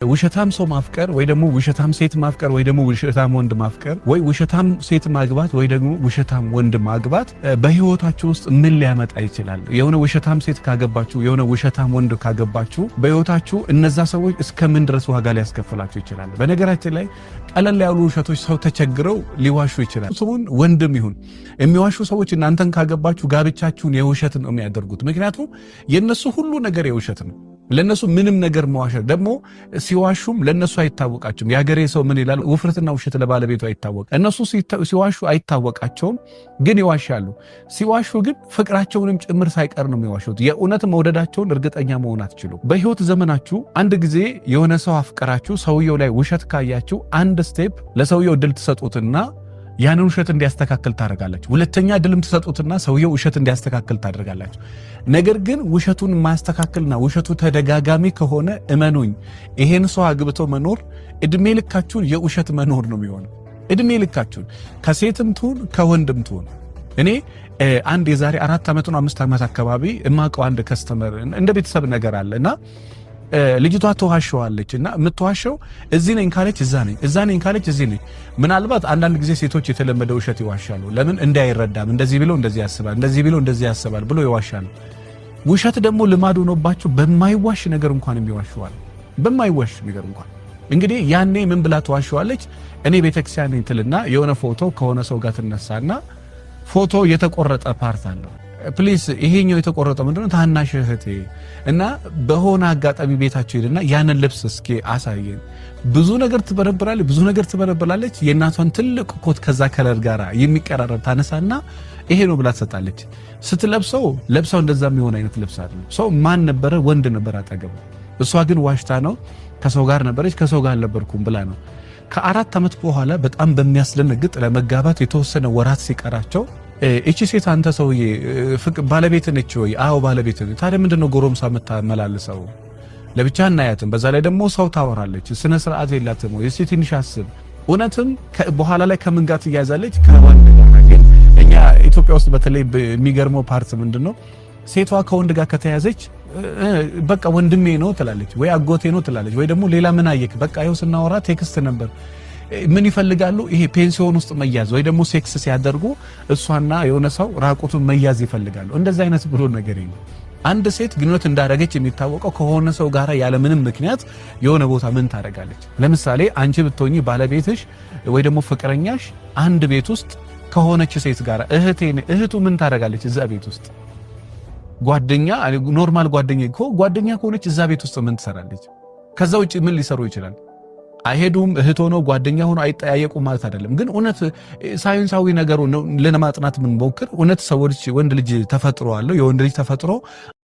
ውሸታም ሰው ማፍቀር ወይ ደግሞ ውሸታም ሴት ማፍቀር ወይ ደግሞ ውሸታም ወንድ ማፍቀር ወይ ውሸታም ሴት ማግባት ወይ ደግሞ ውሸታም ወንድ ማግባት በህይወታችሁ ውስጥ ምን ሊያመጣ ይችላል? የሆነ ውሸታም ሴት ካገባችሁ የሆነ ውሸታም ወንድ ካገባችሁ በህይወታችሁ እነዛ ሰዎች እስከምን ድረስ ዋጋ ሊያስከፍላችሁ ይችላል? በነገራችን ላይ ቀለል ያሉ ውሸቶች ሰው ተቸግረው ሊዋሹ ይችላል። ሰውን ወንድም ይሁን የሚዋሹ ሰዎች እናንተን ካገባችሁ ጋብቻችሁን የውሸት ነው የሚያደርጉት። ምክንያቱም የነሱ ሁሉ ነገር የውሸት ነው። ለነሱ ምንም ነገር መዋሸት ደግሞ ሲዋሹም ለነሱ አይታወቃቸውም። ያገሬ ሰው ምን ይላል? ውፍረትና ውሸት ለባለቤቱ አይታወቅ። እነሱ ሲዋሹ አይታወቃቸውም፣ ግን ይዋሻሉ። ሲዋሹ ግን ፍቅራቸውንም ጭምር ሳይቀር ነው የሚዋሹት። የእውነት መውደዳቸውን እርግጠኛ መሆን አትችሉም። በህይወት ዘመናችሁ አንድ ጊዜ የሆነ ሰው አፍቀራችሁ ሰውየው ላይ ውሸት ካያችሁ አንድ ስቴፕ ለሰውየው ድል ትሰጡትና ያንን ውሸት እንዲያስተካክል ታደርጋላችሁ። ሁለተኛ ድልም ትሰጡትና ሰውየው ውሸት እንዲያስተካክል ታደርጋላችሁ። ነገር ግን ውሸቱን ማስተካከልና ውሸቱ ተደጋጋሚ ከሆነ እመኑኝ ይሄን ሰው አግብቶ መኖር እድሜ ልካችሁን የውሸት መኖር ነው የሚሆነው። እድሜ ልካችሁን ከሴትም ትሁን ከወንድም ትሁን። እኔ አንድ የዛሬ 4 ዓመት ነው 5 ዓመት አካባቢ እማቀው አንድ ከስተመር እንደ ቤተሰብ ነገር አለና ልጅቷ ተዋሸዋለች እና የምትዋሸው እዚህ ነኝ ካለች እዛ ነኝ፣ እዛ ነኝ ካለች እዚህ ነኝ። ምናልባት አንዳንድ ጊዜ ሴቶች የተለመደ ውሸት ይዋሻሉ። ለምን? እንዳይረዳም፣ እንደዚህ ብሎ እንደዚህ ያስባል፣ እንደዚህ ብሎ እንደዚህ ያስባል ብሎ ይዋሻሉ። ውሸት ደግሞ ልማድ ሆኖባቸው በማይዋሽ ነገር እንኳን የሚዋሽዋል። በማይዋሽ ነገር እንኳን እንግዲህ ያኔ ምን ብላ ተዋሸዋለች? እኔ ቤተክርስቲያን ነኝ ትልና የሆነ ፎቶ ከሆነ ሰው ጋር ትነሳና ፎቶ የተቆረጠ ፓርት አለው። ፕሊስ ይሄኛው የተቆረጠው ምንድነው? ታናሽ እህቴ እና በሆነ አጋጣሚ ቤታቸው ሄድና ያንን ልብስ እስኪ አሳየን። ብዙ ነገር ትበረብራለች፣ ብዙ ነገር ትበረብራለች። የእናቷን ትልቅ ኮት ከዛ ከለር ጋር የሚቀራረብ ታነሳና ይሄ ነው ብላ ትሰጣለች። ስትለብሰው ለብሰው እንደዛ የሚሆን አይነት ልብስ አይደለም። ሰው ማን ነበረ? ወንድ ነበር አጠገቡ። እሷ ግን ዋሽታ ነው ከሰው ጋር ነበረች፣ ከሰው ጋር አልነበርኩም ብላ ነው። ከ4 ዓመት በኋላ በጣም በሚያስደነግጥ ለመጋባት የተወሰነ ወራት ሲቀራቸው እቺ ሴት አንተ ሰውዬ ባለቤት ነች ወይ? አዎ ባለቤት ነች። ታዲያ ምንድነው ጎረምሳ መታመላልሰው? ለብቻ እናያትም፣ በዛ ላይ ደግሞ ሰው ታወራለች፣ ስነ ስርዓት የላትም ወይ? እስቲ ትንሽ አስብ። እውነትም በኋላ ላይ ከምን ጋር ትያዛለች? ከወንድ ጋር። ግን እኛ ኢትዮጵያ ውስጥ በተለይ የሚገርመው ፓርት ምንድነው? ሴቷ ከወንድ ጋር ከተያዘች በቃ ወንድሜ ነው ትላለች፣ ወይ አጎቴ ነው ትላለች፣ ወይ ደግሞ ሌላ ምን አየክ? በቃ ይኸው ስናወራ ቴክስት ነበር። ምን ይፈልጋሉ? ይሄ ፔንሲዮን ውስጥ መያዝ ወይ ደግሞ ሴክስ ሲያደርጉ እሷና የሆነ ሰው ራቁቱን መያዝ ይፈልጋሉ። እንደዛ አይነት ብሎ ነገር የለም። አንድ ሴት ግንኙነት እንዳደረገች የሚታወቀው ከሆነ ሰው ጋር ያለ ምንም ምክንያት የሆነ ቦታ ምን ታደርጋለች? ለምሳሌ አንቺ ብትሆኚ ባለቤትሽ ወይ ደግሞ ፍቅረኛሽ አንድ ቤት ውስጥ ከሆነች ሴት ጋር እህቱ ምን ታደርጋለች? እዛ ቤት ውስጥ ጓደኛ ኖርማል ጓደኛ ከሆነች እዛ ቤት ውስጥ ምን ትሰራለች? ከዛ ውጪ ምን ሊሰሩ ይችላል? አይሄዱም። እህት ሆኖ ጓደኛ ሆኖ አይጠያየቁም ማለት አይደለም። ግን እውነት ሳይንሳዊ ነገሩ ለማጥናት ምን ሞክር እውነት ሰዎች ወንድ ልጅ ተፈጥሮ አለው። የወንድ ልጅ ተፈጥሮ